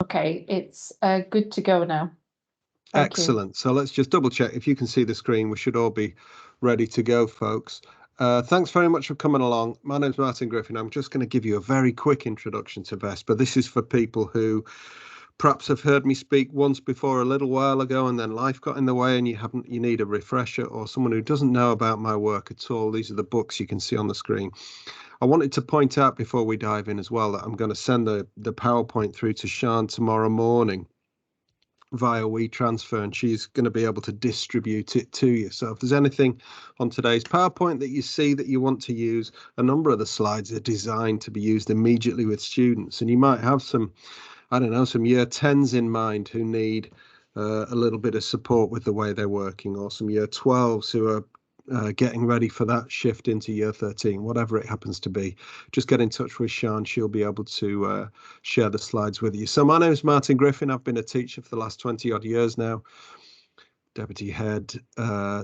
Okay, it's good to go now. Thank you. Excellent. So let's just double check. If you can see the screen, we should all be ready to go, folks. Thanks very much for coming along. My name's Martin Griffin. I'm just going to give you a very quick introduction to Vespa. This is for people who perhaps have heard me speak once before a little while ago and then life got in the way and you need a refresher, or someone who doesn't know about my work at all. These are the books you can see on the screen. I wanted to point out before we dive in as well that I'm going to send the PowerPoint through to Sian tomorrow morning via WeTransfer, and she's going to be able to distribute it to you. So if there's anything on today's PowerPoint that you see that you want to use, a number of the slides are designed to be used immediately with students, and you might have some, I don't know, some year 10s in mind who need a little bit of support with the way they're working, or some year 12s who are getting ready for that shift into year 13, whatever it happens to be. Just get in touch with Sian. She'll be able to share the slides with you. So my name is Martin Griffin. I've been a teacher for the last 20 odd years now. Deputy head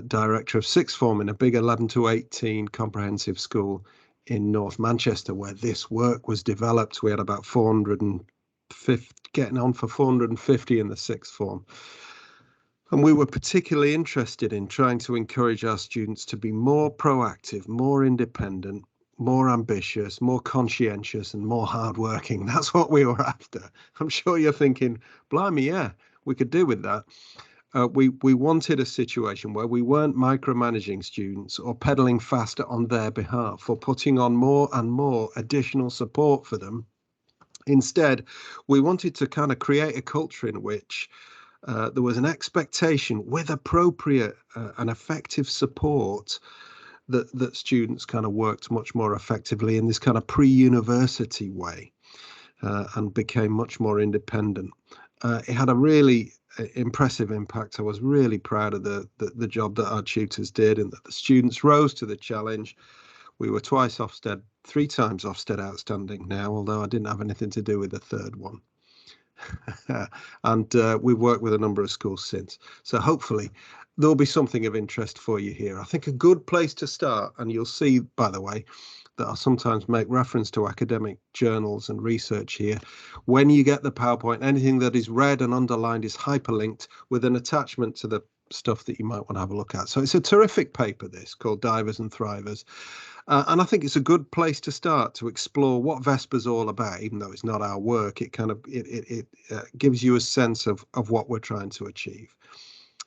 director of sixth form in a big 11 to 18 comprehensive school in North Manchester, where this work was developed. We had about 450, getting on for 450 in the sixth form. And we were particularly interested in trying to encourage our students to be more proactive, more independent, more ambitious, more conscientious, and more hardworking. That's what we were after. I'm sure you're thinking, blimey, yeah, we could do with that. We wanted a situation where we weren't micromanaging students or pedaling faster on their behalf or putting on more and more additional support for them. Instead, we wanted to kind of create a culture in which there was an expectation with appropriate and effective support that students kind of worked much more effectively in this kind of pre-university way and became much more independent. It had a really impressive impact. I was really proud of the job that our tutors did and that the students rose to the challenge. We were twice Ofsted, 3 times Ofsted outstanding now, although I didn't have anything to do with the third one. And we've worked with a number of schools since. So hopefully there'll be something of interest for you here. I think a good place to start, and you'll see, by the way, that I sometimes make reference to academic journals and research here. When you get the PowerPoint, anything that is red and underlined is hyperlinked with an attachment to the stuff that you might want to have a look at. So it's a terrific paper, this, called Divers and Thrivers. And I think it's a good place to start to explore what Vespa's all about, even though it's not our work. It kind of gives you a sense of what we're trying to achieve.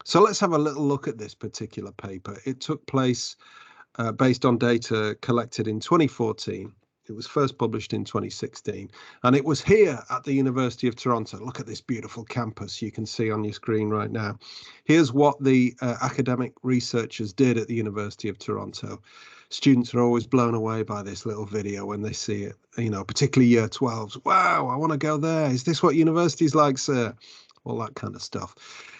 So let's have a little look at this particular paper. It took place based on data collected in 2014. It was first published in 2016, and it was here at the University of Toronto. Look at this beautiful campus you can see on your screen right now. Here's what the academic researchers did at the University of Toronto. Students are always blown away by this little video when they see it, you know, particularly year 12s. Wow, I want to go there. Is this what university's like, sir? All that kind of stuff.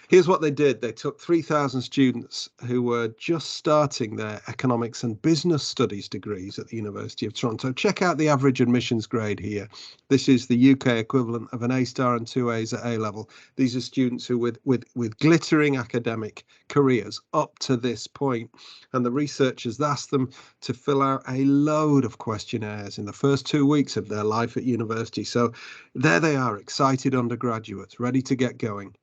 Here's what they did. They took 3,000 students who were just starting their economics and business studies degrees at the University of Toronto. Check out the average admissions grade here. This is the UK equivalent of an A star and 2 A's at A level. These are students who with glittering academic careers up to this point. And the researchers asked them to fill out a load of questionnaires in the first 2 weeks of their life at university. So there they are, excited undergraduates, ready to get going.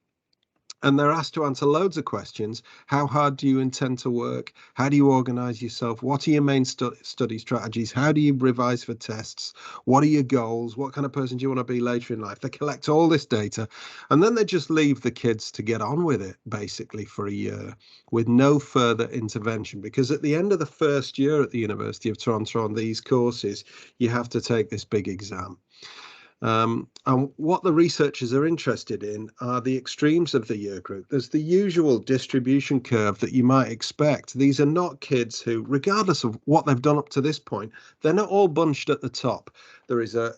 And they're asked to answer loads of questions. How hard do you intend to work? How do you organize yourself? What are your main study strategies? How do you revise for tests? What are your goals? What kind of person do you want to be later in life? They collect all this data, and then they just leave the kids to get on with it, basically, for a year with no further intervention. Because at the end of the first year at the University of Toronto on these courses, you have to take this big exam. And what the researchers are interested in are the extremes of the year group. There's the usual distribution curve that you might expect. These are not kids who, regardless of what they've done up to this point, they're not all bunched at the top. There is a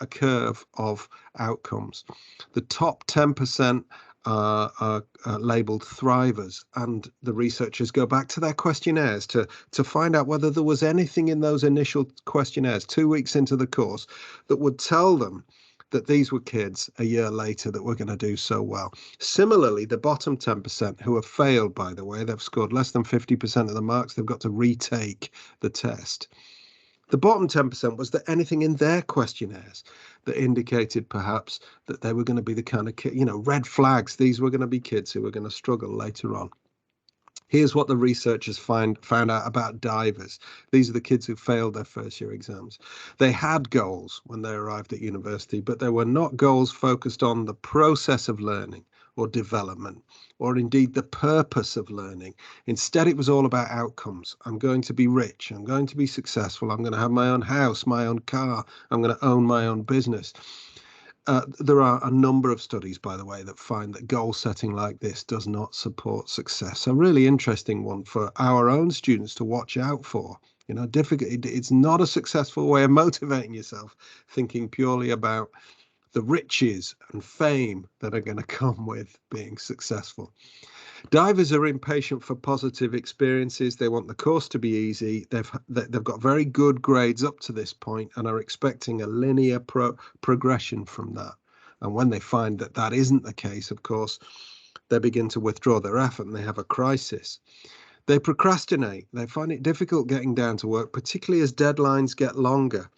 curve of outcomes. The top 10% are labeled thrivers, and the researchers go back to their questionnaires to find out whether there was anything in those initial questionnaires 2 weeks into the course that would tell them that these were kids a year later that were going to do so well. Similarly, the bottom 10% who have failed, by the way, they've scored less than 50% of the marks, they've got to retake the test. The bottom 10% was there anything in their questionnaires that indicated perhaps that they were going to be the kind of kid, red flags. These were going to be kids who were going to struggle later on. Here's what the researchers found out about divers. These are the kids who failed their first year exams. They had goals when they arrived at university, but they were not goals focused on the process of learning or development, or indeed the purpose of learning. Instead, it was all about outcomes. I'm going to be rich. I'm going to be successful. I'm going to have my own house, my own car. I'm going to own my own business. There are a number of studies, by the way, that find that goal setting like this does not support success. A really interesting one for our own students to watch out for. Difficult. It's not a successful way of motivating yourself, thinking purely about the riches and fame that are going to come with being successful. Divers are impatient for positive experiences. They want the course to be easy. They've got very good grades up to this point and are expecting a linear progression from that. And when they find that that isn't the case, of course, they begin to withdraw their effort and they have a crisis. They procrastinate. They find it difficult getting down to work, particularly as deadlines get longer.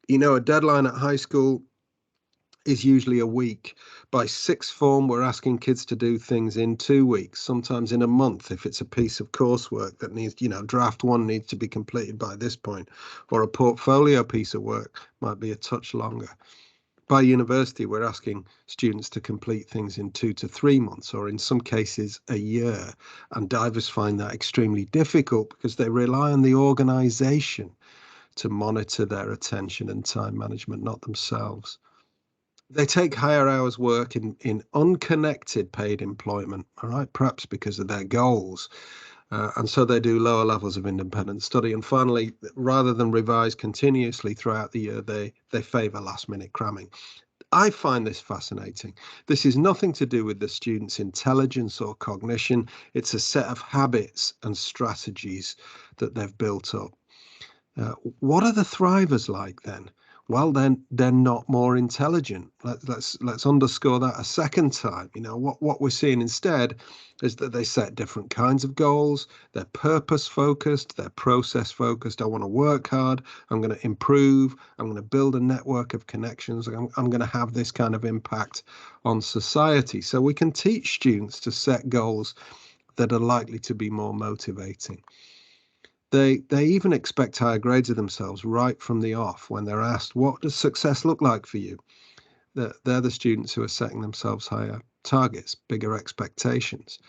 A deadline at high school is usually a week. By sixth form, we're asking kids to do things in 2 weeks, sometimes in a month if it's a piece of coursework that needs, draft one needs to be completed by this point, or a portfolio piece of work might be a touch longer. By university, we're asking students to complete things in 2 to 3 months, or in some cases a year. And divers find that extremely difficult because they rely on the organization to monitor their attention and time management, not themselves. They take higher hours work in unconnected paid employment, all right, perhaps because of their goals. And so they do lower levels of independent study. And finally, rather than revise continuously throughout the year, they favor last minute cramming. I find this fascinating. This is nothing to do with the student's intelligence or cognition. It's a set of habits and strategies that they've built up. What are the thrivers like then? Well, then they're not more intelligent. Let's underscore that a second time. What we're seeing instead is that they set different kinds of goals. They're purpose focused. They're process focused. I want to work hard. I'm going to improve. I'm going to build a network of connections. I'm going to have this kind of impact on society. So we can teach students to set goals that are likely to be more motivating. They even expect higher grades of themselves right from the off when they're asked, what does success look like for you? They're the students who are setting themselves higher targets, bigger expectations.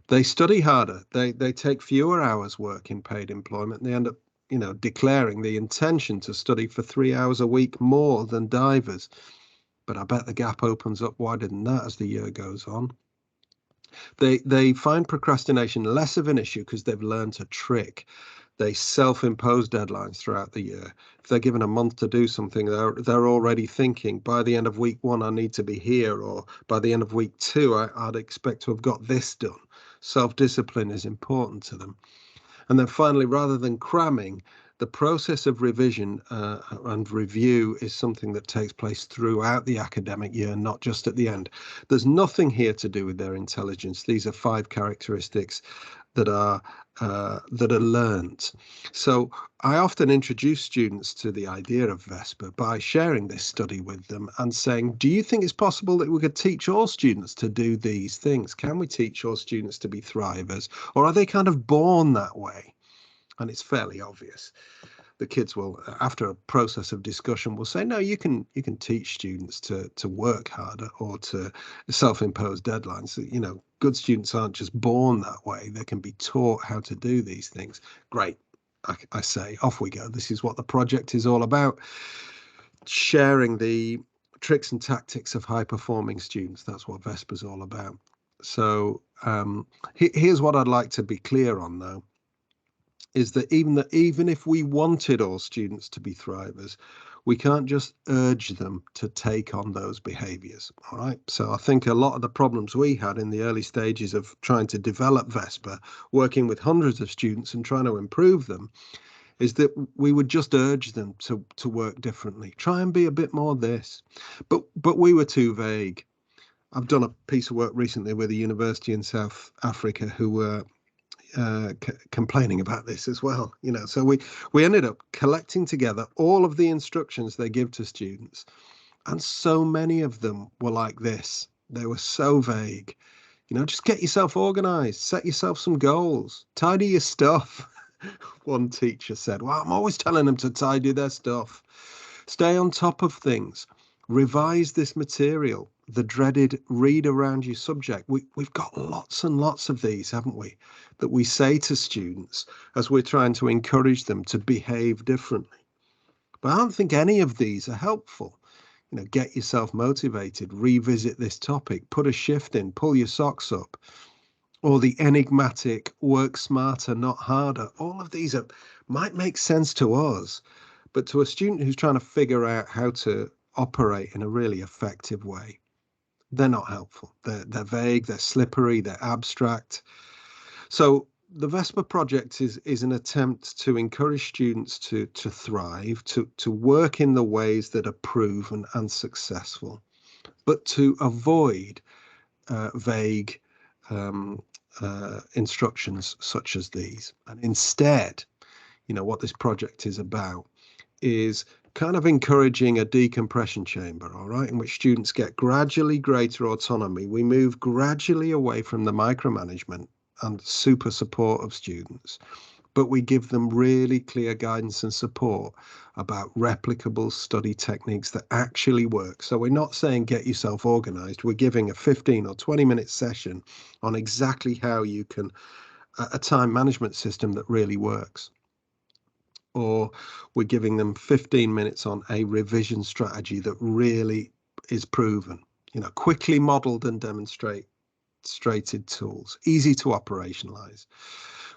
They study harder. They take fewer hours work in paid employment. And they end up, declaring the intention to study for 3 hours a week more than divers. But I bet the gap opens up wider than that as the year goes on. They find procrastination less of an issue because they've learned a trick. They self-impose deadlines throughout the year. If they're given a month to do something, they're already thinking, by the end of week 1, I need to be here, or by the end of week 2, I'd expect to have got this done. Self-discipline is important to them. And then finally, rather than cramming, the process of revision and review is something that takes place throughout the academic year, not just at the end. There's nothing here to do with their intelligence. These are 5 characteristics that are learned. So I often introduce students to the idea of Vespa by sharing this study with them and saying, do you think it's possible that we could teach all students to do these things? Can we teach all students to be thrivers, or are they kind of born that way? And it's fairly obvious. The kids will, after a process of discussion, will say, no, you can teach students to work harder or to self-impose deadlines. Good students aren't just born that way. They can be taught how to do these things. Great. I say, off we go. This is what the project is all about. Sharing the tricks and tactics of high-performing students. That's what Vespa's all about. So here's what I'd like to be clear on, though, is that even if we wanted all students to be thrivers, we can't just urge them to take on those behaviors. All right. So I think a lot of the problems we had in the early stages of trying to develop Vespa, working with hundreds of students and trying to improve them, is that we would just urge them to work differently, try and be a bit more this. But we were too vague. I've done a piece of work recently with a university in South Africa who were complaining about this as well. So we ended up collecting together all of the instructions they give to students, and so many of them were like this. They were so vague. Just get yourself organized, set yourself some goals, tidy your stuff. One teacher said, well, I'm always telling them to tidy their stuff. Stay on top of things. Revise this material. The dreaded read around your subject. We've got lots and lots of these, haven't we, that we say to students as we're trying to encourage them to behave differently. But I don't think any of these are helpful. Get yourself motivated, revisit this topic, put a shift in, pull your socks up, or the enigmatic work smarter, not harder. All of these might make sense to us, but to a student who's trying to figure out how to operate in a really effective way, they're not helpful. They're vague, they're slippery, they're abstract. So the Vespa project is an attempt to encourage students to thrive, to work in the ways that are proven and successful, but to avoid vague instructions such as these. And instead, what this project is about is kind of encouraging a decompression chamber, all right, in which students get gradually greater autonomy. We move gradually away from the micromanagement and super support of students, but we give them really clear guidance and support about replicable study techniques that actually work. So we're not saying get yourself organized. We're giving a 15 or 20-minute session on exactly how you can, a time management system that really works. Or we're giving them 15 minutes on a revision strategy that really is proven, quickly modeled and demonstrated tools, easy to operationalize.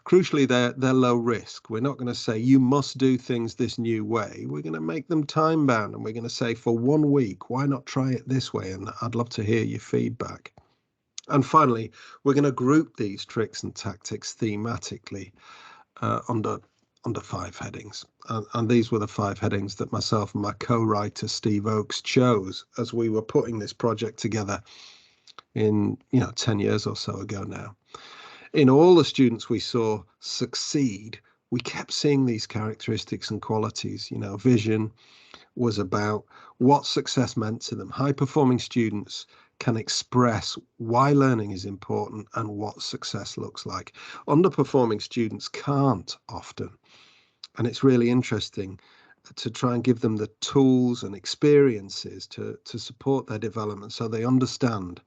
Crucially, they're low risk. We're not going to say you must do things this new way. We're going to make them time bound, and we're going to say for 1 week, why not try it this way? And I'd love to hear your feedback. And finally, we're going to group these tricks and tactics thematically under 5 headings. And these were the 5 headings that myself and my co-writer Steve Oakes chose as we were putting this project together in 10 years or so ago now. In all the students we saw succeed, we kept seeing these characteristics and qualities. Vision was about what success meant to them. High-performing students can express why learning is important and what success looks like. Underperforming students can't often. And it's really interesting to try and give them the tools and experiences to support their development so they understand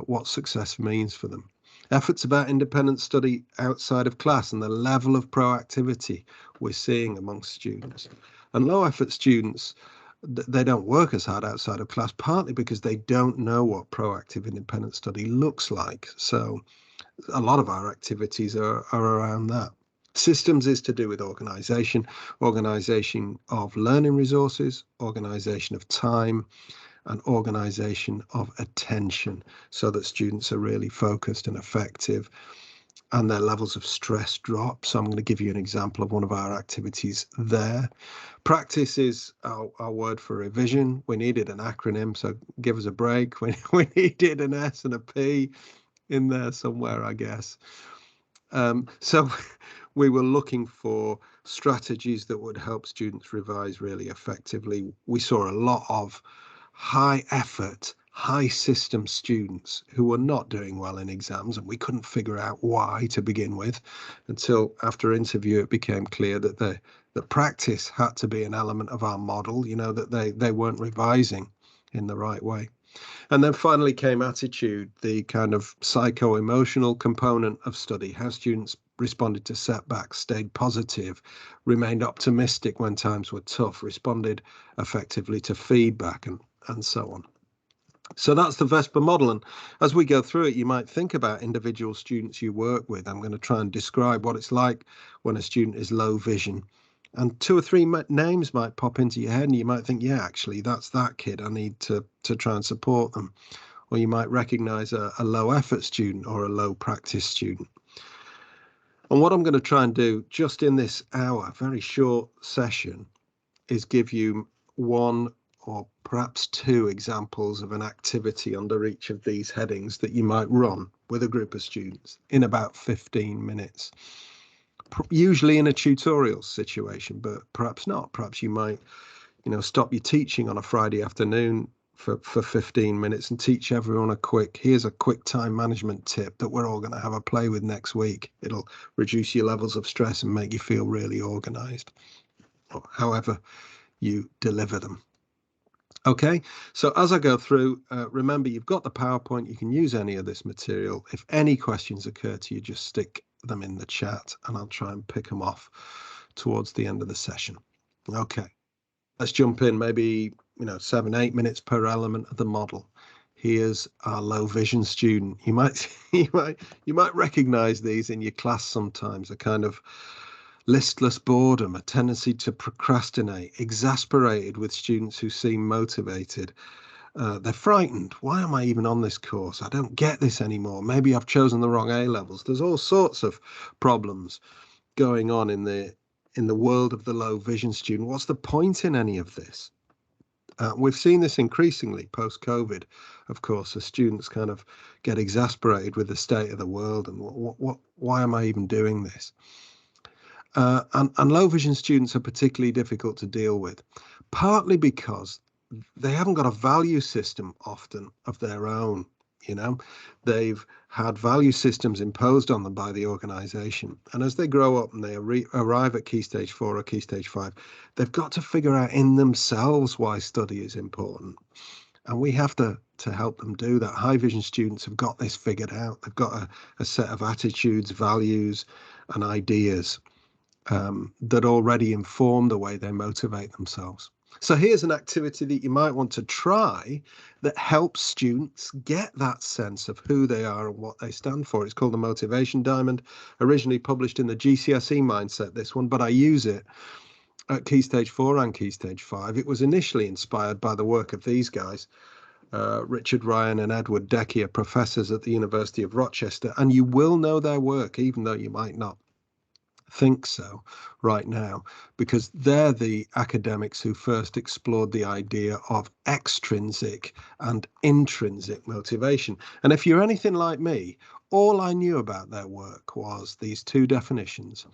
what success means for them. Efforts about independent study outside of class and the level of proactivity we're seeing amongst students. And low effort students, they don't work as hard outside of class, partly because they don't know what proactive independent study looks like. So a lot of our activities are around that. Systems is to do with organization of learning resources, organization of time, and organization of attention, so that students are really focused and effective and their levels of stress drop. So I'm going to give you an example of one of our activities there. Practice is our word for revision. We needed an acronym, so give us a break. We needed an S and a P in there somewhere, I guess. So we were looking for strategies that would help students revise really effectively. We saw a lot of high effort, high system students who were not doing well in exams, and we couldn't figure out why to begin with until after interview it became clear that the practice had to be an element of our model, that they weren't revising in the right way. And then finally came attitude, the kind of psycho-emotional component of study, how students responded to setbacks, stayed positive, remained optimistic when times were tough, responded effectively to feedback, and so on. So that's the Vespa model. And as we go through it, you might think about individual students you work with. I'm going to try and describe what it's like when a student is low vision. And 2 or 3 names might pop into your head, and you might think, yeah, actually, that's that kid. I need to try and support them. Or you might recognize a low effort student or a low practice student. And what I'm going to try and do just in this hour, very short session, is give you one or perhaps 2 examples of an activity under each of these headings that you might run with a group of students in about 15 minutes. Usually in a tutorial situation, but perhaps not. Perhaps you might, stop your teaching on a Friday afternoon for 15 minutes and teach everyone here's a quick time management tip that we're all going to have a play with next week. It'll reduce your levels of stress and make you feel really organized, or however you deliver them. Okay, so as I go through, remember you've got the PowerPoint, you can use any of this material. If any questions occur to you, just stick them in the chat and I'll try and pick them off towards the end of the session. Okay, let's jump in, maybe 7-8 minutes per element of the model. Here's our low vision student. You might recognize these in your class sometimes, a kind of listless boredom, a tendency to procrastinate, exasperated with students who seem motivated. They're frightened. Why am I even on this course? I don't get this anymore. Maybe I've chosen the wrong A levels. There's all sorts of problems going on in the world of the low vision student. What's the point in any of this? We've seen this increasingly post-COVID, of course, as students kind of get exasperated with the state of the world and why am I even doing this? And low vision students are particularly difficult to deal with, partly because they haven't got a value system often of their own. They've had value systems imposed on them by the organization. And as they grow up and they arrive at Key Stage 4 or Key Stage 5, they've got to figure out in themselves why study is important. And we have to help them do that. High vision students have got this figured out. They've got a set of attitudes, values, and ideas that already inform the way they motivate themselves. So here's an activity that you might want to try that helps students get that sense of who they are and what they stand for. It's called the Motivation Diamond, originally published in the GCSE mindset, this one, but I use it at Key Stage 4 and Key Stage 5. It was initially inspired by the work of these guys, Richard Ryan and Edward Decker, professors at the University of Rochester, and you will know their work, even though you might not think so right now, because they're the academics who first explored the idea of extrinsic and intrinsic motivation. And if you're anything like me, all I knew about their work was these 2 definitions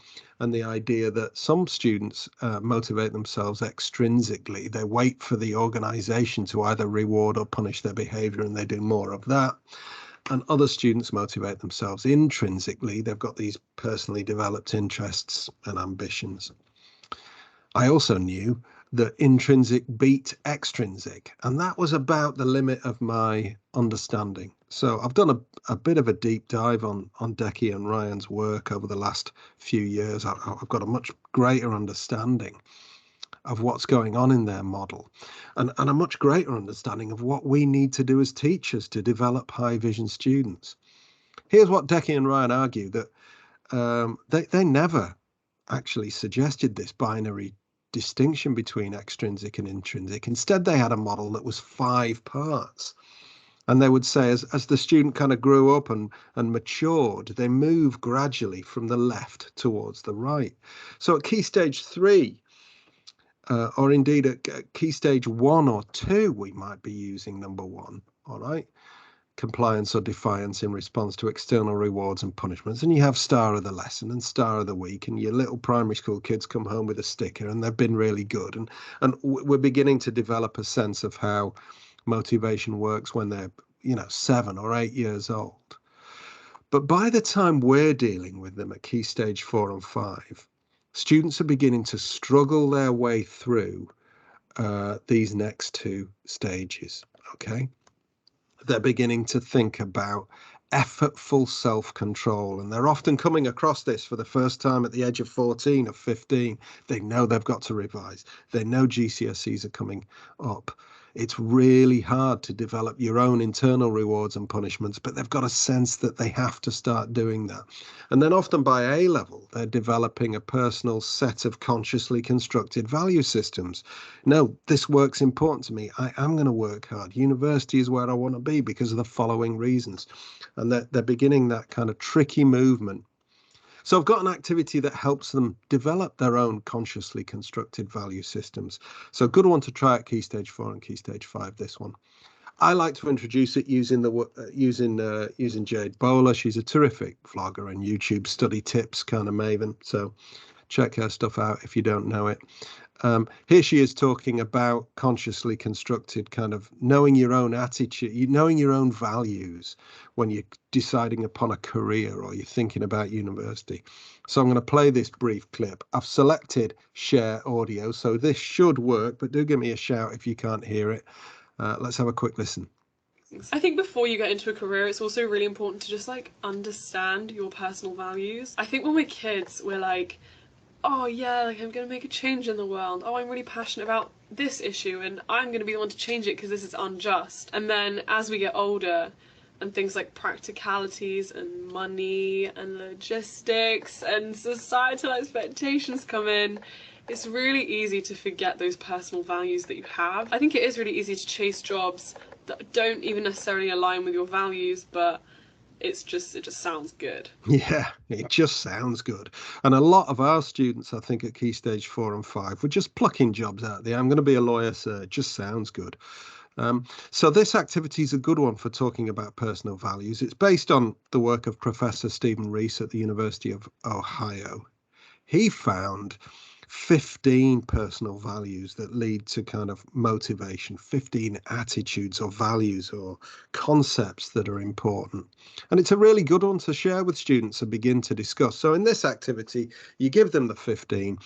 and the idea that some students motivate themselves extrinsically. They wait for the organization to either reward or punish their behavior and they do more of that. And other students motivate themselves intrinsically. They've got these personally developed interests and ambitions. I also knew that intrinsic beat extrinsic, and that was about the limit of my understanding. So I've done a bit of a deep dive on Decky and Ryan's work over the last few years. I've got a much greater understanding of what's going on in their model and a much greater understanding of what we need to do as teachers to develop high vision students. Here's what Decky and Ryan argue, that they never actually suggested this binary distinction between extrinsic and intrinsic. Instead, they had a model that was 5 parts. And they would say as the student kind of grew up and matured, they move gradually from the left towards the right. So at Key Stage 3, or indeed at Key Stage 1 or 2, we might be using number 1, all right? Compliance or defiance in response to external rewards and punishments. And you have star of the lesson and star of the week, and your little primary school kids come home with a sticker and they've been really good. And we're beginning to develop a sense of how motivation works when they're, 7 or 8 years old. But by the time we're dealing with them at Key Stage 4 and 5, students are beginning to struggle their way through these next 2 stages, okay? They're beginning to think about effortful self-control, and they're often coming across this for the first time at the age of 14 or 15. They know they've got to revise. They know GCSEs are coming up. It's really hard to develop your own internal rewards and punishments, but they've got a sense that they have to start doing that. And then often by A level, they're developing a personal set of consciously constructed value systems. No, this work's important to me. I am going to work hard. University is where I want to be because of the following reasons. And they're beginning that kind of tricky movement. So I've got an activity that helps them develop their own consciously constructed value systems. So a good one to try at Key Stage 4 and Key Stage 5, this one. I like to introduce it using using Jade Bowler. She's a terrific vlogger and YouTube study tips kind of maven. So check her stuff out if you don't know it. Here she is talking about consciously constructed, kind of knowing your own attitude, knowing your own values when you're deciding upon a career or you're thinking about university. So I'm going to play this brief clip. I've selected share audio, so this should work, but do give me a shout if you can't hear it. Let's have a quick listen. I think before you get into a career, it's also really important to just like understand your personal values. I think when we're kids, we're like, oh yeah, like I'm gonna make a change in the world. Oh, I'm really passionate about this issue and I'm gonna be the one to change it because this is unjust. And then as we get older and things like practicalities and money and logistics and societal expectations come in, it's really easy to forget those personal values that you have. I think it is really easy to chase jobs that don't even necessarily align with your values, but it just sounds good. Yeah, it just sounds good. And a lot of our students, I think, at Key Stage 4 and 5, were just plucking jobs out there. I'm going to be a lawyer, sir. It just sounds good. So this activity is a good one for talking about personal values. It's based on the work of Professor Stephen Reese at the University of Ohio. He found 15 personal values that lead to kind of motivation, 15 attitudes or values or concepts that are important. And it's a really good one to share with students and begin to discuss. So in this activity, you give them the 15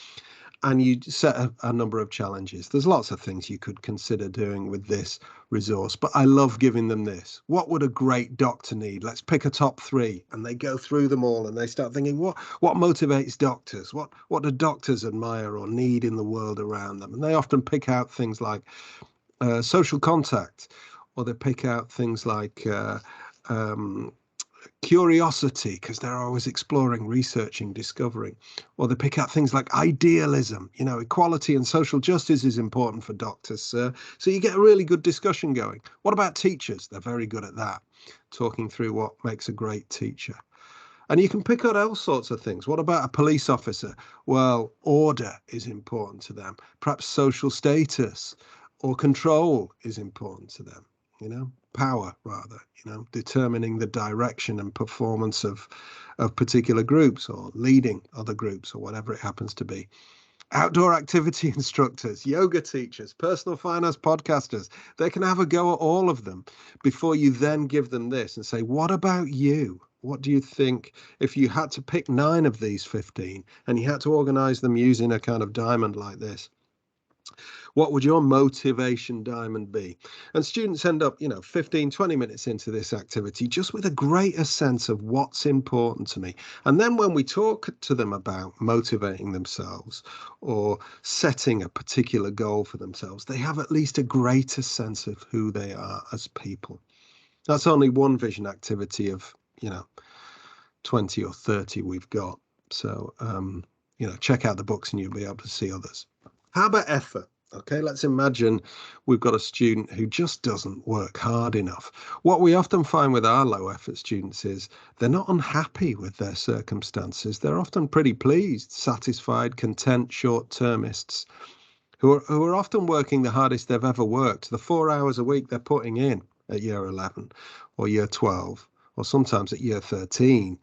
and you set a number of challenges. There's lots of things you could consider doing with this resource, but I love giving them this. What would a great doctor need? Let's pick a top 3. And they go through them all and they start thinking, what motivates doctors? What do doctors admire or need in the world around them? And they often pick out things like social contact, or they pick out things like curiosity, because they're always exploring, researching, discovering. Or they pick out things like idealism. Equality and social justice is important for doctors, sir. So you get a really good discussion going. What about teachers? They're very good at that, talking through what makes a great teacher. And you can pick out all sorts of things. What about a police officer? Well, order is important to them. Perhaps social status or control is important to them. Power, rather, determining the direction and performance of particular groups or leading other groups or whatever it happens to be. Outdoor activity instructors, yoga teachers, personal finance podcasters, they can have a go at all of them before you then give them this and say, what about you? What do you think if you had to pick 9 of these 15 and you had to organize them using a kind of diamond like this? What would your motivation diamond be? And students end up, 15, 20 minutes into this activity, just with a greater sense of what's important to me. And then when we talk to them about motivating themselves or setting a particular goal for themselves, they have at least a greater sense of who they are as people. That's only one vision activity of, 20 or 30 we've got. So, check out the books and you'll be able to see others. How about effort? Okay, let's imagine we've got a student who just doesn't work hard enough. What we often find with our low effort students is they're not unhappy with their circumstances. They're often pretty pleased, satisfied, content short-termists who are often working the hardest they've ever worked. The 4 hours a week they're putting in at year 11 or year 12, or sometimes at year 13,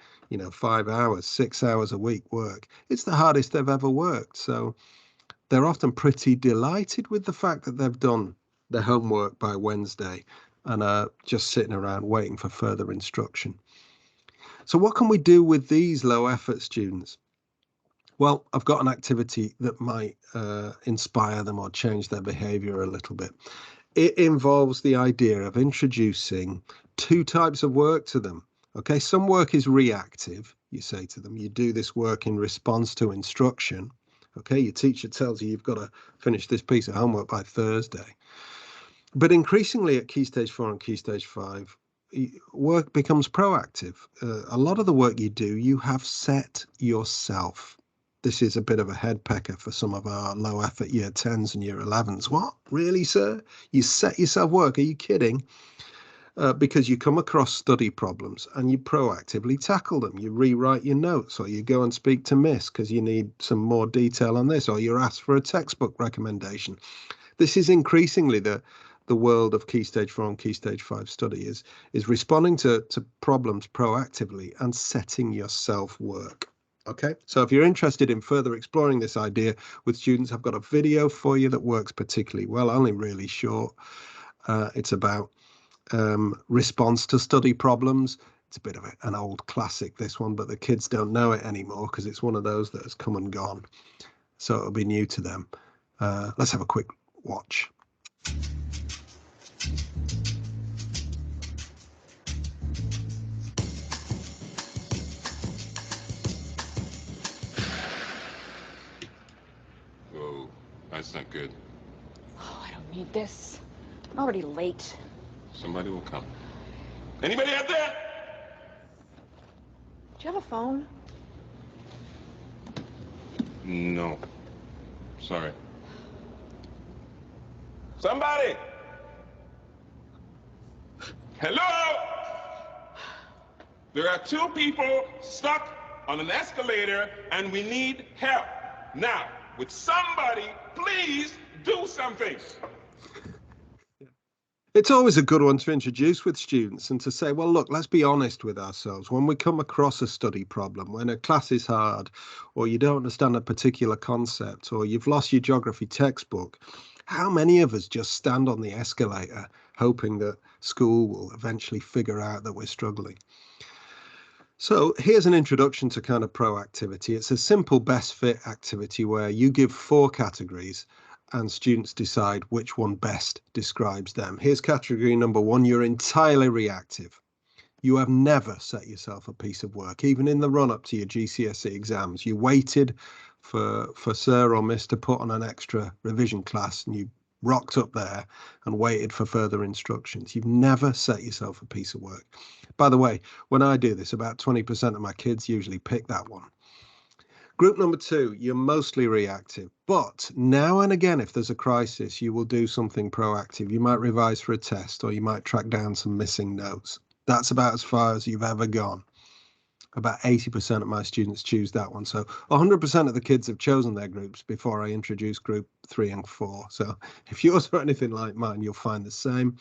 5 hours, 6 hours a week work. It's the hardest they've ever worked. So they're often pretty delighted with the fact that they've done their homework by Wednesday and are just sitting around waiting for further instruction. So what can we do with these low effort students? Well, I've got an activity that might inspire them or change their behavior a little bit. It involves the idea of introducing 2 types of work to them. Okay, some work is reactive. You say to them, you do this work in response to instruction. Okay, your teacher tells you you've got to finish this piece of homework by Thursday. But increasingly at Key Stage 4 and Key Stage 5, work becomes proactive. A lot of the work you do, you have set yourself. This is a bit of a head pecker for some of our low effort year 10s and year 11s. What? Really, sir? You set yourself work? Are you kidding? because you come across study problems and you proactively tackle them. You rewrite your notes, or you go and speak to Miss because you need some more detail on this, or you're asked for a textbook recommendation. This is increasingly the world of Key Stage 4 and Key Stage 5 study is responding to problems proactively and setting yourself work. Okay, so if you're interested in further exploring this idea with students, I've got a video for you that works particularly well, only really short. It's about response to study problems. It's a bit of an old classic, this one, but the kids don't know it anymore because it's one of those that has come and gone. So it'll be new to them. Let's have a quick watch. Whoa, that's not good. Oh, I don't need this. I'm already late. Somebody will come. Anybody out there? Do you have a phone? No. Sorry. Somebody! Hello? There are 2 people stuck on an escalator and we need help. Now, would somebody please do something? It's always a good one to introduce with students and to say, well, look, let's be honest with ourselves. When we come across a study problem, when a class is hard, or you don't understand a particular concept, or you've lost your geography textbook, how many of us just stand on the escalator hoping that school will eventually figure out that we're struggling? So here's an introduction to kind of proactivity. It's a simple best fit activity where you give 4 categories and students decide which one best describes them. Here's category number 1. You're entirely reactive. You have never set yourself a piece of work, even in the run up to your GCSE exams. You waited for Sir or Miss to put on an extra revision class and you rocked up there and waited for further instructions. You've never set yourself a piece of work. By the way, when I do this, about 20% of my kids usually pick that one. Group number 2, you're mostly reactive, but now and again, if there's a crisis, you will do something proactive. You might revise for a test, or you might track down some missing notes. That's about as far as you've ever gone. About 80% of my students choose that one. So 100% of the kids have chosen their groups before I introduce group 3 and 4. So if yours are anything like mine, you'll find the same.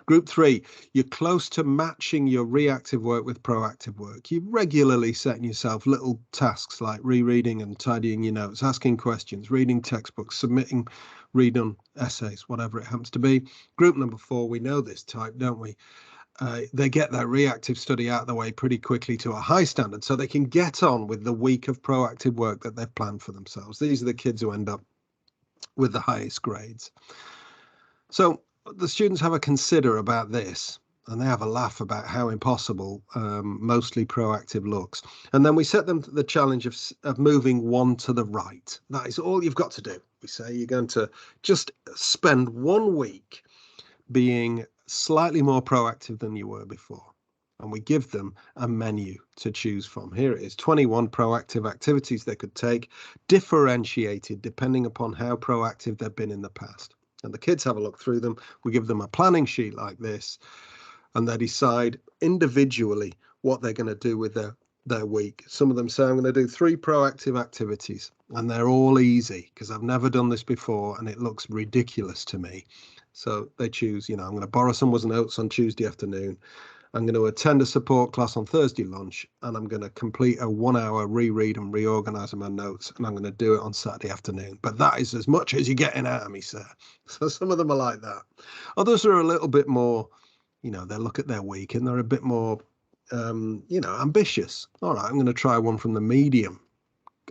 Group 3, you're close to matching your reactive work with proactive work. You're regularly setting yourself little tasks like rereading and tidying your notes, asking questions, reading textbooks, submitting redone essays, whatever it happens to be. Group number 4, we know this type, don't we? They get their reactive study out of the way pretty quickly to a high standard so they can get on with the week of proactive work that they've planned for themselves. These are the kids who end up with the highest grades. So the students have a consider about this, and they have a laugh about how impossible mostly proactive looks. And then we set them the challenge of moving 1 to the right. That is all you've got to do. We say you're going to just spend 1 week being slightly more proactive than you were before. And we give them a menu to choose from. Here it is, 21 proactive activities they could take, differentiated depending upon how proactive they've been in the past. And the kids have a look through them. We give them a planning sheet like this, and they decide individually what they're going to do with their week. Some of them say, I'm going to do 3 proactive activities, and they're all easy because I've never done this before and it looks ridiculous to me. So they choose, I'm going to borrow someone's notes on Tuesday afternoon. I'm going to attend a support class on Thursday lunch, and I'm going to complete a 1-hour reread and reorganize my notes, and I'm going to do it on Saturday afternoon. But that is as much as you're getting out of me, sir. So some of them are like that. Others are a little bit more, they look at their week and they're a bit more, ambitious. All right, I'm going to try one from the medium.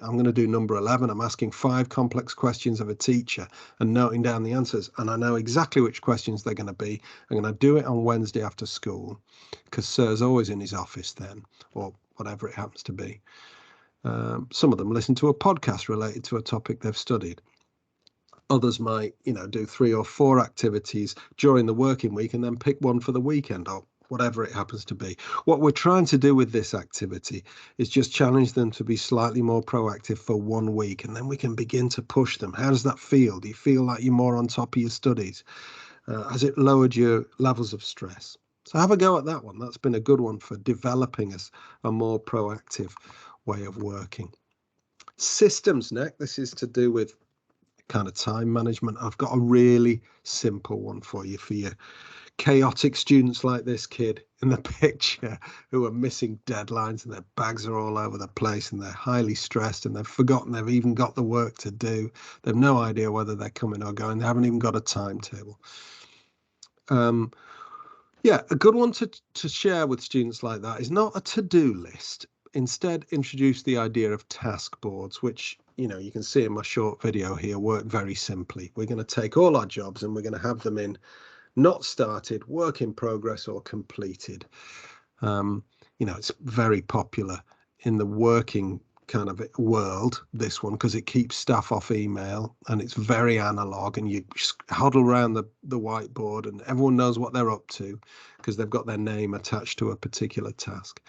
I'm going to do number 11. I'm asking 5 complex questions of a teacher and noting down the answers. And I know exactly which questions they're going to be. I'm going to do it on Wednesday after school because Sir's always in his office then, or whatever it happens to be. Some of them listen to a podcast related to a topic they've studied. Others might, do 3 or 4 activities during the working week and then pick one for the weekend or whatever it happens to be. What we're trying to do with this activity is just challenge them to be slightly more proactive for 1 week, and then we can begin to push them. How does that feel? Do you feel like you're more on top of your studies? Has it lowered your levels of stress? So have a go at that one. That's been a good one for developing a more proactive way of working. Systems next. This is to do with kind of time management. I've got a really simple one for you chaotic students like this kid in the picture who are missing deadlines and their bags are all over the place and they're highly stressed and they've forgotten they've even got the work to do. They've no idea whether they're coming or going. They haven't even got a timetable. Yeah, a good one to share with students like that is not a to-do list. Instead, introduce the idea of task boards, which, you know, you can see in my short video here, work very simply. We're going to take all our jobs and we're going to have them in not started, work in progress, or completed. You know, it's very popular in the working kind of world, this one, because it keeps staff off email and it's very analog, and you just huddle around the whiteboard and everyone knows what they're up to because they've got their name attached to a particular task.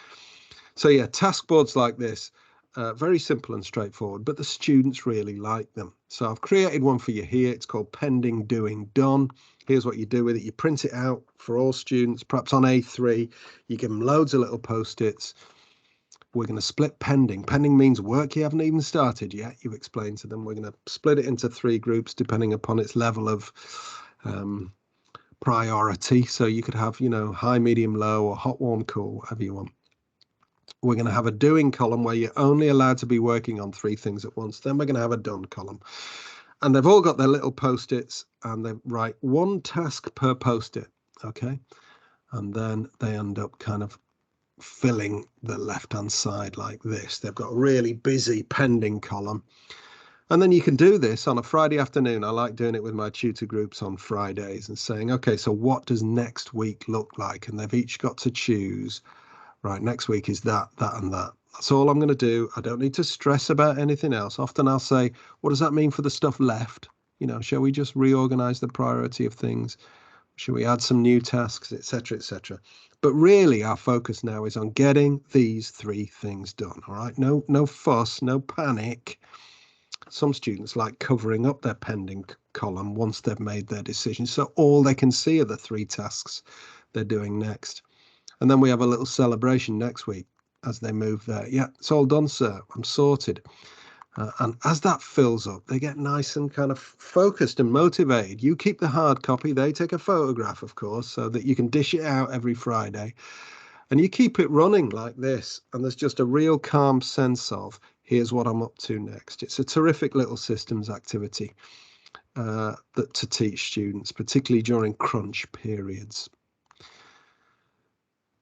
So yeah, task boards like this, very simple and straightforward, but the students really like them. So I've created one for you here. It's called Pending, Doing, Done. Here's what you do with it. You print it out for all students, perhaps on A3. You give them loads of little Post-its. We're going to split pending. Pending means work you haven't even started yet. You've explained to them. We're going to split it into 3 groups depending upon its level of priority. So you could have, you know, high, medium, low, or hot, warm, cool, whatever you want. We're going to have a doing column where you're only allowed to be working on 3 things at once. Then we're going to have a done column. And they've all got their little Post-its and they write 1 task per Post-it. Okay. And then they end up kind of filling the left-hand side like this. They've got a really busy pending column. And then you can do this on a Friday afternoon. I like doing it with my tutor groups on Fridays and saying, okay, so what does next week look like? And they've each got to choose, right, next week is that, and that. That's all I'm going to do. I don't need to stress about anything else. Often I'll say, what does that mean for the stuff left? You know, shall we just reorganize the priority of things? Shall we add some new tasks, etc., etc.? But really, our focus now is on getting these 3 things done. All right, no fuss, no panic. Some students like covering up their pending column once they've made their decision, so all they can see are the 3 tasks they're doing next. And then we have a little celebration next week as they move there. Yeah, it's all done, sir. I'm sorted. And as that fills up, they get nice and kind of focused and motivated. You keep the hard copy. They take a photograph, of course, so that you can dish it out every Friday. And you keep it running like this. And there's just a real calm sense of, here's what I'm up to next. It's a terrific little systems activity that to teach students, particularly during crunch periods.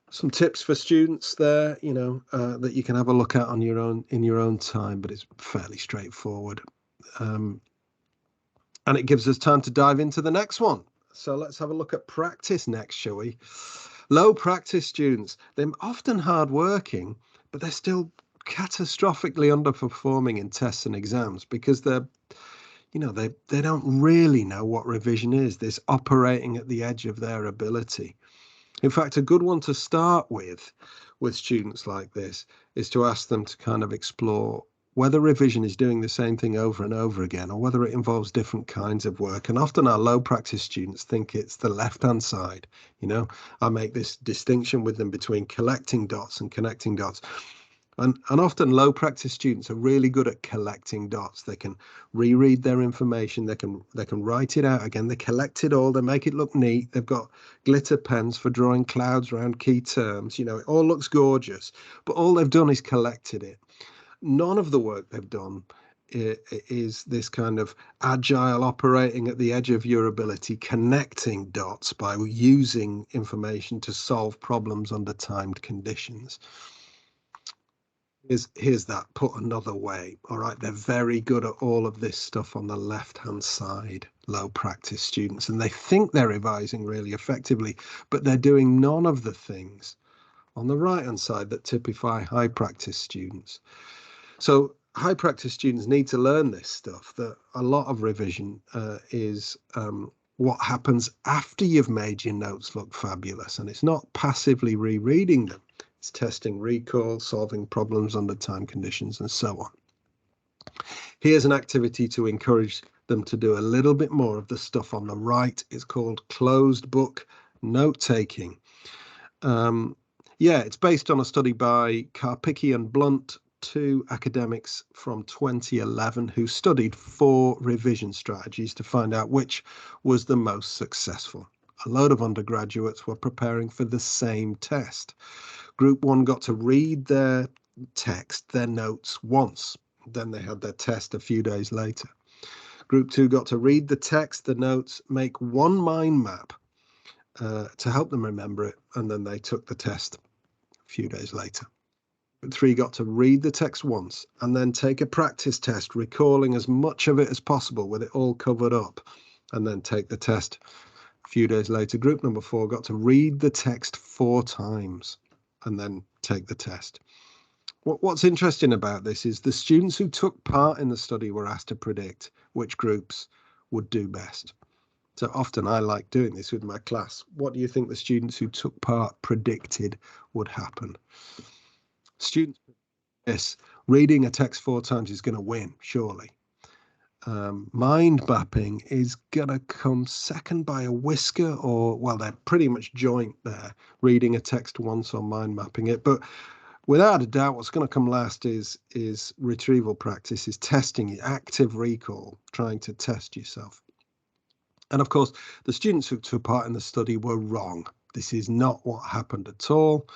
Some tips for students there, you know, that you can have a look at on your own in your own time, but it's fairly straightforward. And it gives us time to dive into the next one. So let's have a look at practice next, shall we? Low practice students, they're often hardworking, but they're still catastrophically underperforming in tests and exams because they're, you know, they don't really know what revision is. This operating at the edge of their ability. In fact, a good one to start with students like this is to ask them to kind of explore whether revision is doing the same thing over and over again, or whether it involves different kinds of work. And often our low practice students think it's the left-hand side. You know, I make this distinction with them between collecting dots and connecting dots. And often low practice students are really good at collecting dots. They can reread their information. They can write it out again. They collect it all. They make it look neat. They've got glitter pens for drawing clouds around key terms. You know, it all looks gorgeous, but all they've done is collected it. None of the work they've done is this kind of agile operating at the edge of your ability, connecting dots by using information to solve problems under timed conditions. Here's that put another way. All right, they're very good at all of this stuff on the left-hand side, low practice students, and they think they're revising really effectively, but they're doing none of the things on the right-hand side that typify high practice students. So high practice students need to learn this stuff, that a lot of revision is what happens after you've made your notes look fabulous, and it's not passively rereading them. It's testing recall, solving problems under time conditions, and so on. Here's an activity to encourage them to do a little bit more of the stuff on the right. It's called closed book note taking. Yeah, it's based on a study by Karpicki and Blunt, two academics from 2011 who studied 4 revision strategies to find out which was the most successful. A load of undergraduates were preparing for the same test. Group 1 got to read their text, their notes once. Then they had their test a few days later. Group 2 got to read the text, the notes, make one mind map to help them remember it, and then they took the test a few days later. Group 3 got to read the text once and then take a practice test, recalling as much of it as possible with it all covered up, and then take the test a few days later. Group number 4 got to read the text 4 times and then take the test. What's interesting about this is the students who took part in the study were asked to predict which groups would do best. So often I like doing this with my class. What do you think the students who took part predicted would happen? Students, yes, reading a text 4 times is going to win, surely. Mind mapping is going to come second by a whisker, or, well, they're pretty much joint there, reading a text once or mind mapping it. But without a doubt, what's going to come last is retrieval practice, is testing, active recall, trying to test yourself. And of course, the students who took part in the study were wrong. This is not what happened at all.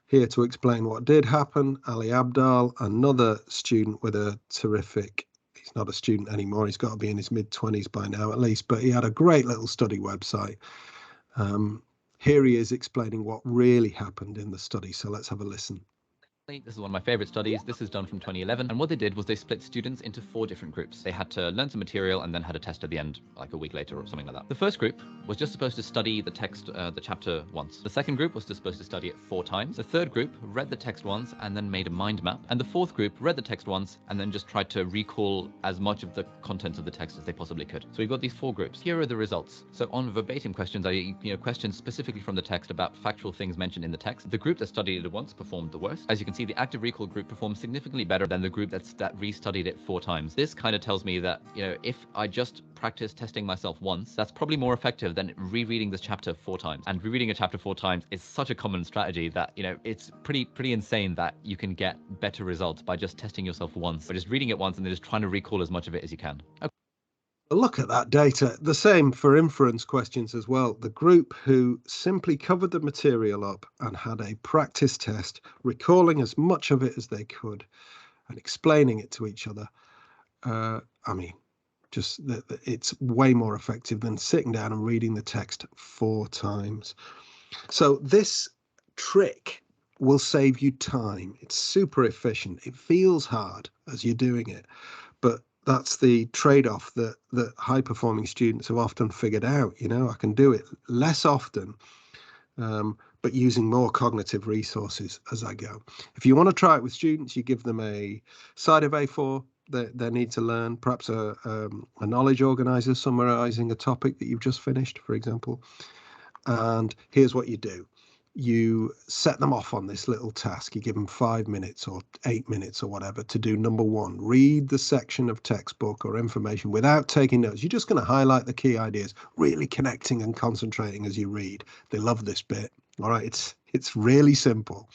Here to explain what did happen, Ali Abdal, another student with a terrific, he's not a student anymore, he's got to be in his mid-20s by now at least, but he had a great little study website. Here he is explaining what really happened in the study, so let's have a listen. This is one of my favorite studies. This is done from 2011. And what they did was they split students into 4 different groups. They had to learn some material and then had a test at the end, like a week later or something like that. The first group was just supposed to study the text, the chapter once. The second group was just supposed to study it 4 times. The third group read the text once and then made a mind map. And the fourth group read the text once and then just tried to recall as much of the contents of the text as they possibly could. So we've got these 4 groups. Here are the results. So on verbatim questions, questions specifically from the text about factual things mentioned in the text. The group that studied it once performed the worst. As you can see, the active recall group performed significantly better than the group that restudied it 4 times. This kind of tells me that, if I just practice testing myself once, that's probably more effective than rereading this chapter 4 times. And rereading a chapter 4 times is such a common strategy that, it's pretty insane that you can get better results by just testing yourself once, or just reading it once and then just trying to recall as much of it as you can. Okay. Look at that data. The same for inference questions as well. The group who simply covered the material up and had a practice test, recalling as much of it as they could and explaining it to each other. It's way more effective than sitting down and reading the text 4 times. So this trick will save you time. It's super efficient. It feels hard as you're doing it, but that's the trade-off that high-performing students have often figured out. I can do it less often, but using more cognitive resources as I go. If you want to try it with students, you give them a side of A4 that they need to learn, perhaps a knowledge organizer summarizing a topic that you've just finished, for example. And here's what you do. You set them off on this little task. You give them 5 minutes or 8 minutes or whatever to do number 1. Read the section of textbook or information without taking notes. You're just going to highlight the key ideas, really connecting and concentrating as you read. They love this bit. All right, it's really simple.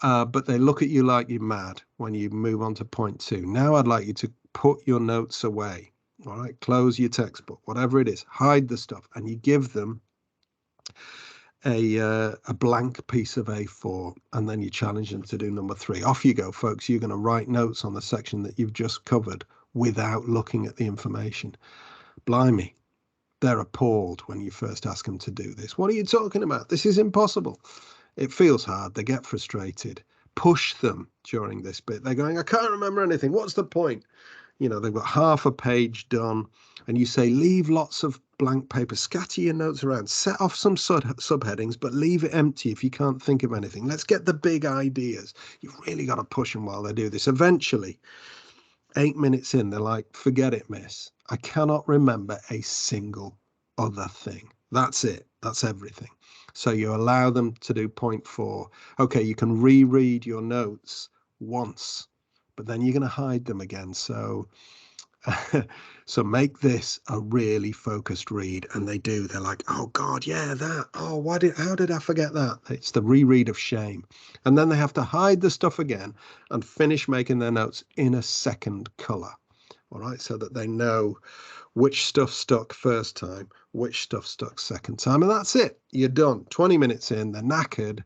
But they look at you like you're mad when you move on to point 2. Now I'd like you to put your notes away. All right, close your textbook, whatever it is, hide the stuff, and you give them a blank piece of A4, and then you challenge them to do number 3. Off you go, folks. You're going to write notes on the section that you've just covered without looking at the information. Blimey, they're appalled when you first ask them to do this. What are you talking about? This is impossible. It feels hard. They get frustrated. Push them during this bit. They're going, I can't remember anything. What's the point? They've got half a page done, and you say, leave lots of blank paper, scatter your notes around, set off some subheadings, but leave it empty if you can't think of anything. Let's get the big ideas. You've really got to push them while they do this. Eventually, 8 minutes in, they're like, forget it, miss. I cannot remember a single other thing. That's it. That's everything. So you allow them to do point 4. Okay, you can reread your notes once, but then you're going to hide them again. So So make this a really focused read, and they do. They're like, oh God, yeah, that. Oh, how did I forget that? It's the reread of shame. And then they have to hide the stuff again and finish making their notes in a second color. All right, so that they know which stuff stuck first time, which stuff stuck second time, and that's it. You're done. 20 minutes in, they're knackered.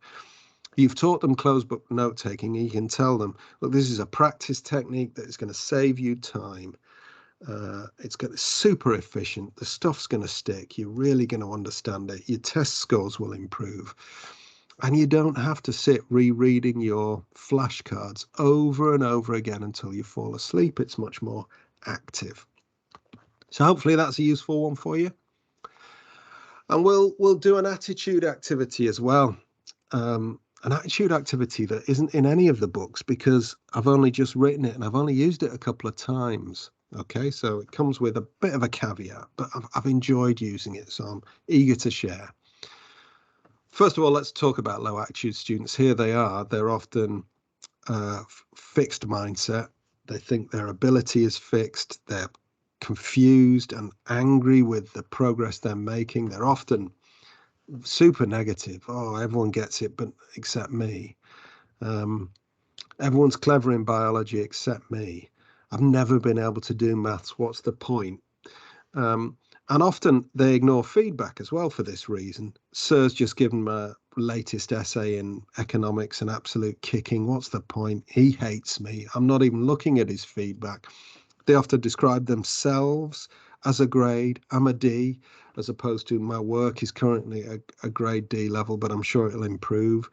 You've taught them closed book note taking, and you can tell them, look, this is a practice technique that is going to save you time. It's going to super efficient. The stuff's going to stick. You're really going to understand it. Your test scores will improve. And you don't have to sit rereading your flashcards over and over again until you fall asleep. It's much more active. So hopefully that's a useful one for you. And we'll do an attitude activity as well. An attitude activity that isn't in any of the books because I've only just written it and I've only used it a couple of times. Okay, so it comes with a bit of a caveat, but I've enjoyed using it, so I'm eager to share. First of all, let's talk about low attitude students. Here they are. They're often fixed mindset. They think their ability is fixed. They're confused and angry with the progress they're making. They're often super negative. Oh, everyone gets it, but except me. Everyone's clever in biology except me. I've never been able to do maths. What's the point? And often they ignore feedback as well for this reason. Sir's just given my latest essay in economics an absolute kicking. What's the point? He hates me. I'm not even looking at his feedback. They often describe themselves as a grade. I'm a D, as opposed to my work is currently a grade D level, but I'm sure it'll improve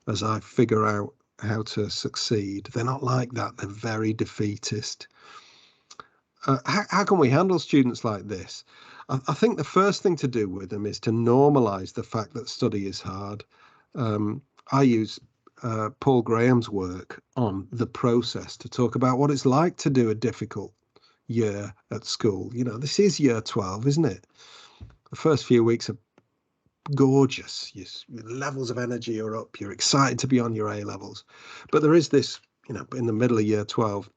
as I figure out how to succeed. They're not like that. They're very defeatist. How can we handle students like this? I think the first thing to do with them is to normalize the fact that study is hard. I use Paul Graham's work on the process to talk about what it's like to do a difficult year at school. You know, this is year 12, isn't it? The first few weeks are gorgeous. Your levels of energy are up. You're excited to be on your A levels. But there is this, you know, in the middle of year 12,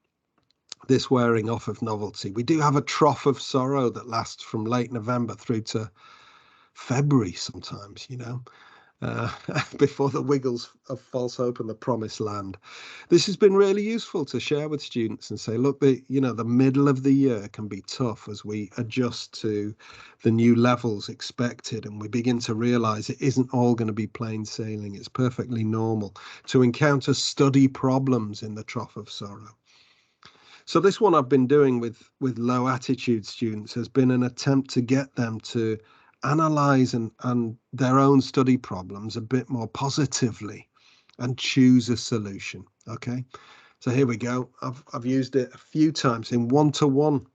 this wearing off of novelty. We do have a trough of sorrow that lasts from late November through to February sometimes, you know, before the wiggles of false hope and the promised land. This has been really useful to share with students and say, look, the middle of the year can be tough as we adjust to the new levels expected, and we begin to realize it isn't all going to be plain sailing. It's perfectly normal to encounter study problems in the trough of sorrow. So this one I've been doing with low attitude students has been an attempt to get them to analyze and their own study problems a bit more positively and choose a solution. Okay, so here we go. I've used it a few times in one-to-one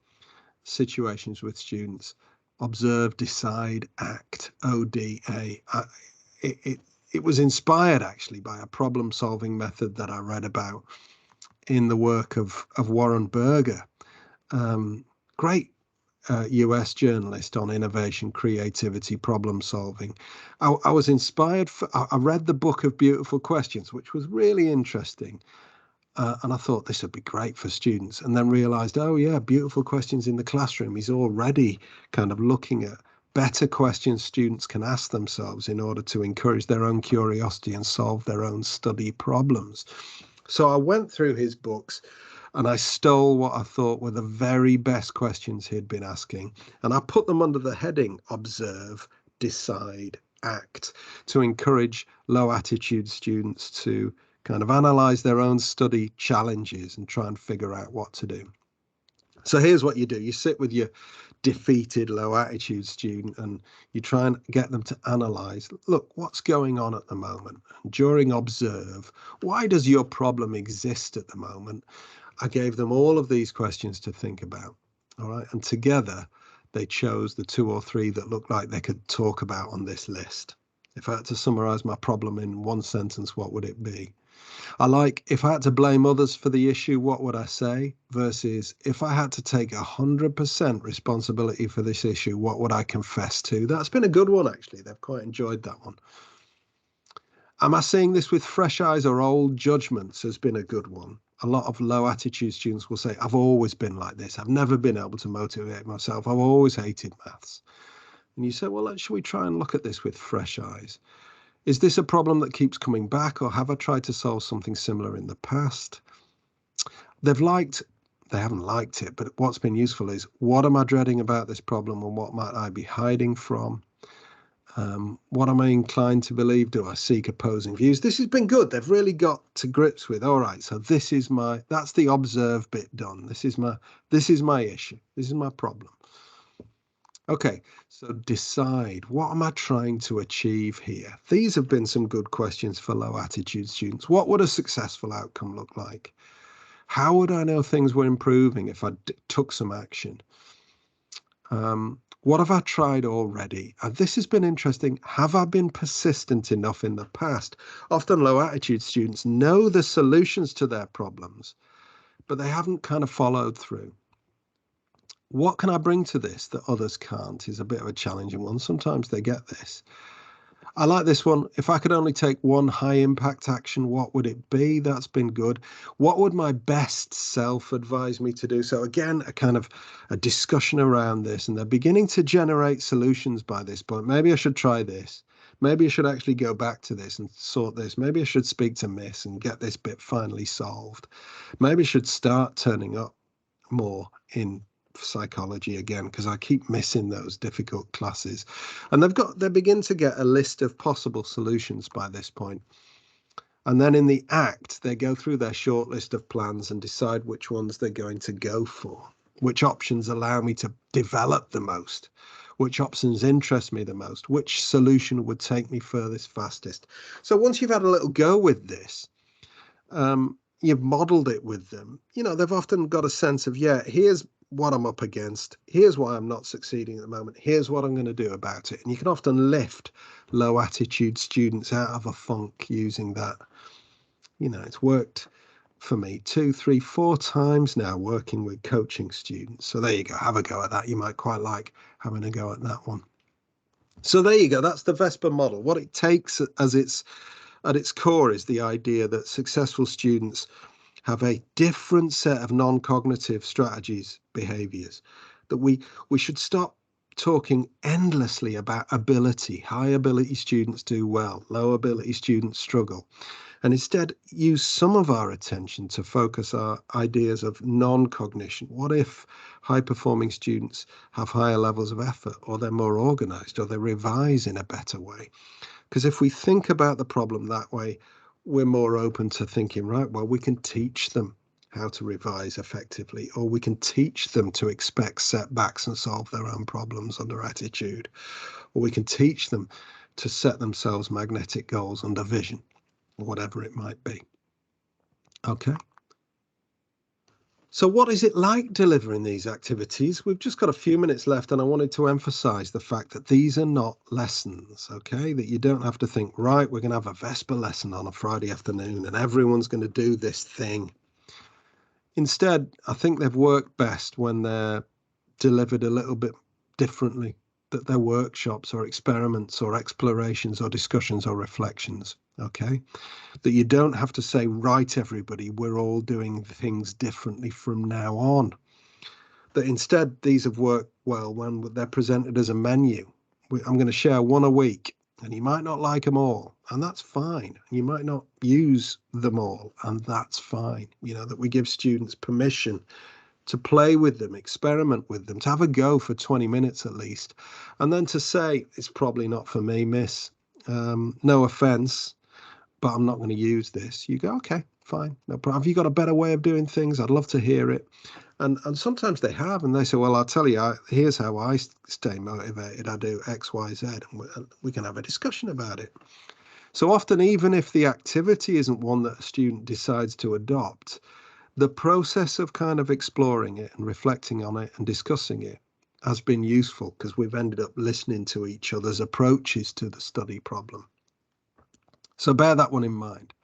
situations with students. Observe, decide, act, ODA. It was inspired actually by a problem-solving method that I read about in the work of Warren Berger, great US journalist on innovation, creativity, problem solving. I was inspired. I read the book of Beautiful Questions, which was really interesting. And I thought this would be great for students, and then realized, oh yeah, Beautiful Questions in the classroom. He's already kind of looking at better questions students can ask themselves in order to encourage their own curiosity and solve their own study problems. So I went through his books and I stole what I thought were the very best questions he'd been asking. And I put them under the heading observe, decide, act, to encourage low attitude students to kind of analyze their own study challenges and try and figure out what to do. So here's what you do. You sit with your defeated low attitude student and you try and get them to analyze, look, what's going on at the moment? During observe, why does your problem exist at the moment? I gave them all of these questions to think about. All right. And together they chose the 2 or 3 that looked like they could talk about on this list. If I had to summarize my problem in one sentence, what would it be? I like, if I had to blame others for the issue, what would I say? Versus, if I had to take 100% responsibility for this issue, what would I confess to? That's been a good one, actually. They've quite enjoyed that one. Am I seeing this with fresh eyes or old judgments has been a good one. A lot of low attitude students will say, I've always been like this. I've never been able to motivate myself. I've always hated maths. And you say, well, should we try and look at this with fresh eyes? Is this a problem that keeps coming back, or have I tried to solve something similar in the past? They haven't liked it, but what's been useful is, what am I dreading about this problem, and what might I be hiding from? What am I inclined to believe? Do I seek opposing views? This has been good. They've really got to grips with, all right, so that's the observe bit done. This is my issue. This is my problem. Okay, so decide, what am I trying to achieve here? These have been some good questions for low attitude students. What would a successful outcome look like? How would I know things were improving if I took some action? What have I tried already? And this has been interesting. Have I been persistent enough in the past? Often low attitude students know the solutions to their problems, but they haven't kind of followed through. What can I bring to this that others can't is a bit of a challenging one. Sometimes they get this. I like this one. If I could only take one high impact action, what would it be? That's been good. What would my best self advise me to do? So again, a discussion around this, and they're beginning to generate solutions by this point. Maybe I should try this. Maybe I should actually go back to this and sort this. Maybe I should speak to Miss and get this bit finally solved. Maybe I should start turning up more in psychology again, because I keep missing those difficult classes. And they begin to get a list of possible solutions by this point. And then in the act, they go through their short list of plans and decide which ones they're going to go for, which options allow me to develop the most, which options interest me the most, which solution would take me furthest, fastest. So once you've had a little go with this, you've modeled it with them, they've often got a sense of, here's what I'm up against. Here's why I'm not succeeding at the moment. Here's what I'm going to do about it. And you can often lift low attitude students out of a funk using that. It's worked for me 2, 3, 4 times now working with coaching students. So there you go. Have a go at that. You might quite like having a go at that one. So there you go. That's the Vespa model. What it takes at its core is the idea that successful students have a different set of non-cognitive strategies, behaviors, that we should stop talking endlessly about ability. High ability students do well, low ability students struggle, and instead use some of our attention to focus our ideas of non-cognition. What if high performing students have higher levels of effort, or they're more organized, or they revise in a better way? Because if we think about the problem that way, we're more open to thinking, right, well, we can teach them how to revise effectively, or we can teach them to expect setbacks and solve their own problems under attitude, or we can teach them to set themselves magnetic goals under vision, or whatever it might be. Okay. So what is it like delivering these activities? We've just got a few minutes left, and I wanted to emphasize the fact that these are not lessons, okay? That you don't have to think, right, we're going to have a Vespa lesson on a Friday afternoon and everyone's going to do this thing. Instead, I think they've worked best when they're delivered a little bit differently, that they're workshops or experiments or explorations or discussions or reflections, okay? That you don't have to say, right, everybody, we're all doing things differently from now on. That instead, these have worked well when they're presented as a menu. I'm going to share one a week, and you might not like them all, and that's fine. You might not use them all, and that's fine. That we give students permission to play with them, experiment with them, to have a go for 20 minutes at least, and then to say, it's probably not for me, miss. No offense, but I'm not going to use this. You go, okay, fine, no problem. Have you got a better way of doing things? I'd love to hear it. And sometimes they have, and they say, well, I'll tell you, here's how I stay motivated. I do X, Y, Z, and we can have a discussion about it. So often, even if the activity isn't one that a student decides to adopt, the process of kind of exploring it and reflecting on it and discussing it has been useful, because we've ended up listening to each other's approaches to the study problem. So bear that one in mind.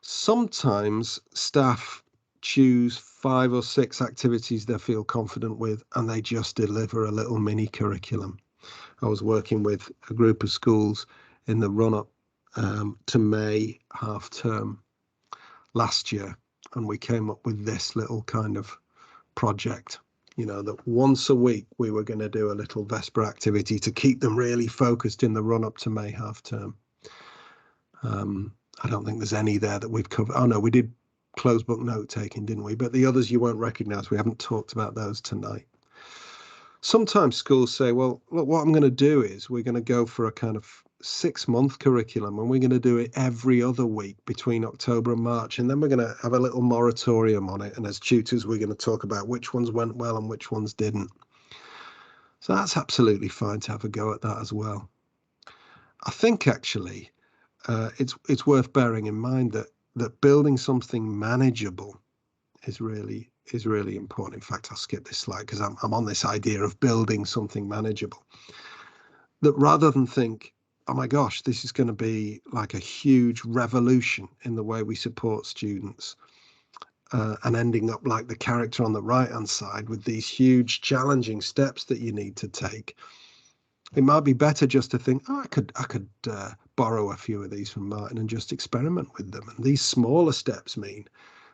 Sometimes staff choose 5 or 6 activities they feel confident with, and they just deliver a little mini curriculum. I was working with a group of schools in the run-up to May half term last year, and we came up with this little kind of project, that once a week we were going to do a little Vespa activity to keep them really focused in the run up to May half term. I don't think there's any there that we've covered. Oh no, we did closed book note taking, didn't we? But the others you won't recognize. We haven't talked about those tonight. Sometimes schools say, well, look, what I'm going to do is we're going to go for a kind of 6-month curriculum, and we're going to do it every other week between October and March, and then we're going to have a little moratorium on it, and as tutors we're going to talk about which ones went well and which ones didn't. So that's absolutely fine to have a go at that as well. I think actually it's worth bearing in mind that building something manageable is really important. In fact, I'll skip this slide because I'm on this idea of building something manageable. That rather than think, oh my gosh, this is going to be like a huge revolution in the way we support students, and ending up like the character on the right-hand side with these huge challenging steps that you need to take. It might be better just to think, oh, I could borrow a few of these from Martin and just experiment with them. And these smaller steps mean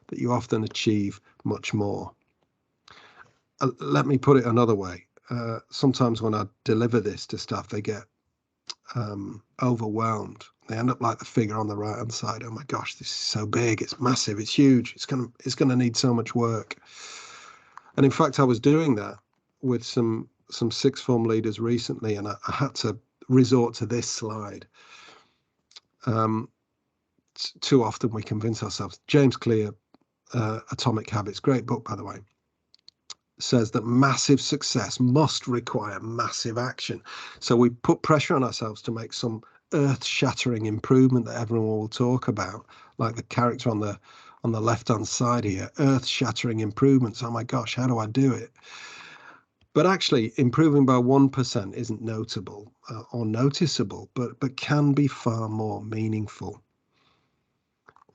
that you often achieve much more. Let me put it another way. Sometimes when I deliver this to staff, they get overwhelmed. They end up like the figure on the right hand side. Oh my gosh, this is so big, it's massive, it's huge, it's gonna need so much work. And in fact, I was doing that with some sixth form leaders recently, and I had to resort to this slide. Too often we convince ourselves. James Clear, Atomic Habits, great book by the way, says that massive success must require massive action. So we put pressure on ourselves to make some earth-shattering improvement that everyone will talk about, like the character on the left-hand side here, earth-shattering improvements. Oh my gosh, how do I do it? But actually, improving by 1% isn't notable or noticeable, but can be far more meaningful.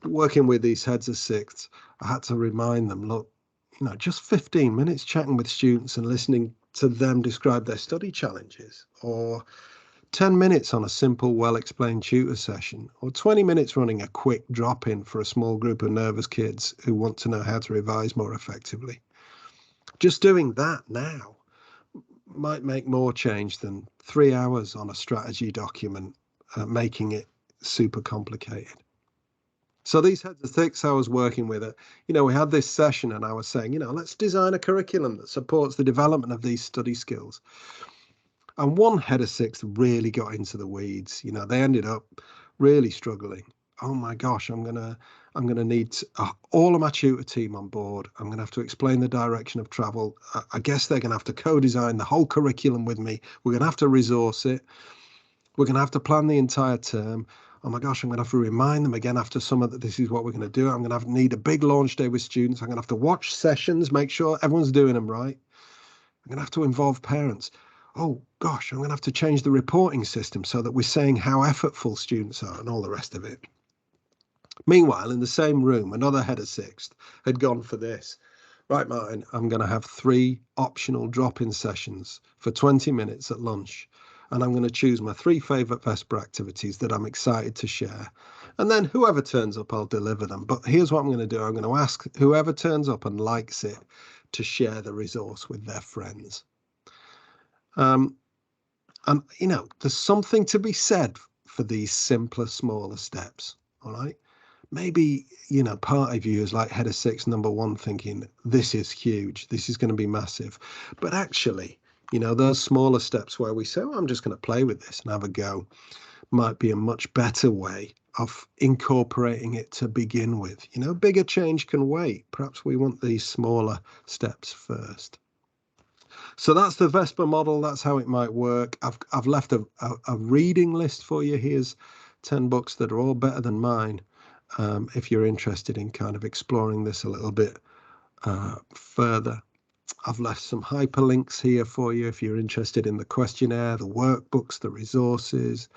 Working with these heads of sixths, I had to remind them, look, just 15 minutes chatting with students and listening to them describe their study challenges, or 10 minutes on a simple, well-explained tutor session, or 20 minutes running a quick drop-in for a small group of nervous kids who want to know how to revise more effectively. Just doing that now might make more change than 3 hours on a strategy document, making it super complicated. So these heads of sixths I was working with, we had this session and I was saying, let's design a curriculum that supports the development of these study skills. And one head of sixth really got into the weeds. They ended up really struggling. Oh my gosh, I'm gonna need all of my tutor team on board. I'm gonna have to explain the direction of travel. I guess they're gonna have to co-design the whole curriculum with me. We're gonna have to resource it. We're gonna have to plan the entire term. Oh my gosh, I'm going to have to remind them again after summer that this is what we're going to do. I'm going to need a big launch day with students. I'm going to have to watch sessions, make sure everyone's doing them right. I'm going to have to involve parents. Oh gosh, I'm going to have to change the reporting system so that we're saying how effortful students are and all the rest of it. Meanwhile, in the same room, another head of sixth had gone for this. Right, Martin, I'm going to have 3 optional drop-in sessions for 20 minutes at lunch. And I'm going to choose my 3 favourite Vespa activities that I'm excited to share. And then whoever turns up, I'll deliver them. But here's what I'm going to do. I'm going to ask whoever turns up and likes it to share the resource with their friends. And, there's something to be said for these simpler, smaller steps. All right. Maybe, part of you is like head of sixth, number 1, thinking this is huge. This is going to be massive. But actually, those smaller steps where we say, oh, I'm just going to play with this and have a go, might be a much better way of incorporating it to begin with. Bigger change can wait. Perhaps we want these smaller steps first. So that's the Vespa model. That's how it might work. I've left a reading list for you. Here's 10 books that are all better than mine. If you're interested in kind of exploring this a little bit further. I've left some hyperlinks here for you if you're interested in the questionnaire, the workbooks, the resources,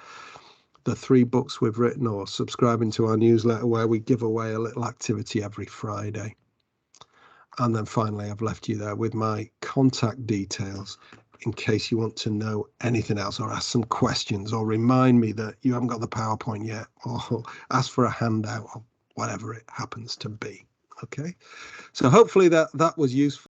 the 3 books we've written, or subscribing to our newsletter where we give away a little activity every Friday. And then finally, I've left you there with my contact details in case you want to know anything else or ask some questions or remind me that you haven't got the PowerPoint yet or ask for a handout or whatever it happens to be. Okay, so hopefully that was useful.